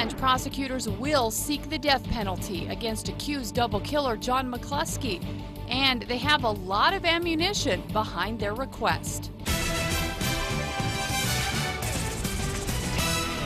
And prosecutors will seek the death penalty against accused double killer John McCluskey. And they have a lot of ammunition behind their request.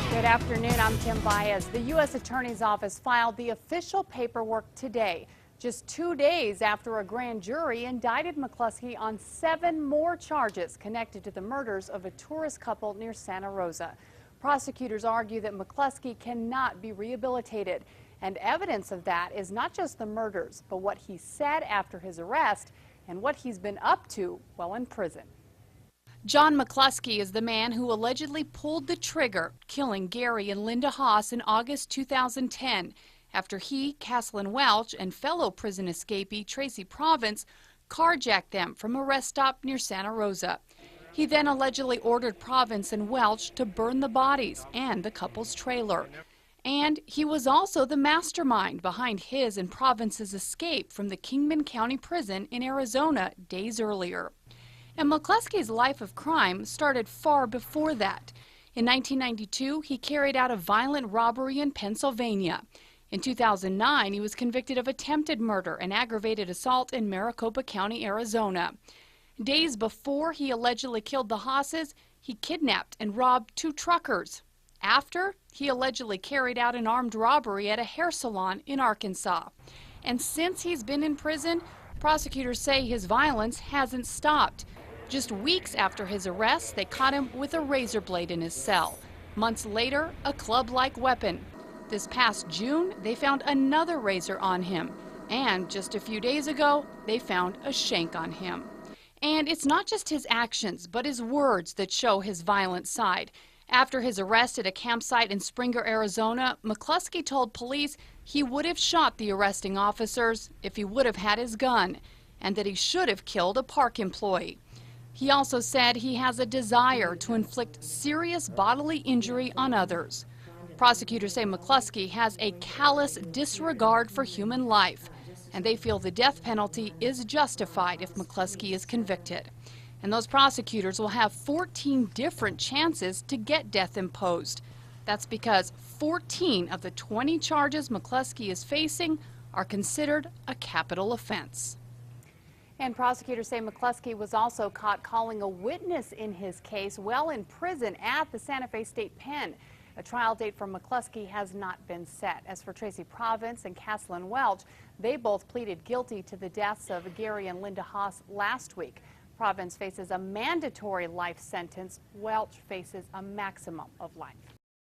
Good afternoon, I'm Kim Baez. The U.S. Attorney's Office filed the official paperwork today, just 2 days after a grand jury indicted McCluskey on 7 more charges connected to the murders of a tourist couple near Santa Rosa. Prosecutors argue that McCluskey cannot be rehabilitated, and evidence of that is not just the murders, but what he said after his arrest and what he's been up to while in prison. John McCluskey is the man who allegedly pulled the trigger, killing Gary and Linda Haas in August 2010, after he, Caslin Welch, and fellow prison escapee Tracy Province carjacked them from a rest stop near Santa Rosa. He then allegedly ordered Province and Welch to burn the bodies and the couple's trailer. And he was also the mastermind behind his and Province's escape from the Kingman County Prison in Arizona days earlier. And McCluskey's life of crime started far before that. In 1992, he carried out a violent robbery in Pennsylvania. In 2009, he was convicted of attempted murder and aggravated assault in Maricopa County, Arizona. Days before he allegedly killed the Haases, he kidnapped and robbed 2 truckers. After, he allegedly carried out an armed robbery at a hair salon in Arkansas. And since he's been in prison, prosecutors say his violence hasn't stopped. Just weeks after his arrest, they caught him with a razor blade in his cell. Months later, a club-like weapon. This past June, they found another razor on him. And just a few days ago, they found a shank on him. And it's not just his actions, but his words that show his violent side. After his arrest at a campsite in Springer, Arizona, McCluskey told police he would have shot the arresting officers if he would have had his gun, and that he should have killed a park employee. He also said he has a desire to inflict serious bodily injury on others. Prosecutors say McCluskey has a callous disregard for human life, and they feel the death penalty is justified if McCluskey is convicted. And those prosecutors will have 14 different chances to get death imposed. That's because 14 of the 20 charges McCluskey is facing are considered a capital offense. And prosecutors say McCluskey was also caught calling a witness in his case while in prison at the Santa Fe State Pen. A trial date for McCluskey has not been set. As for Tracy Province and Caslin Welch, they both pleaded guilty to the deaths of Gary and Linda Haas last week. Province faces a mandatory life sentence. Welch faces a maximum of life.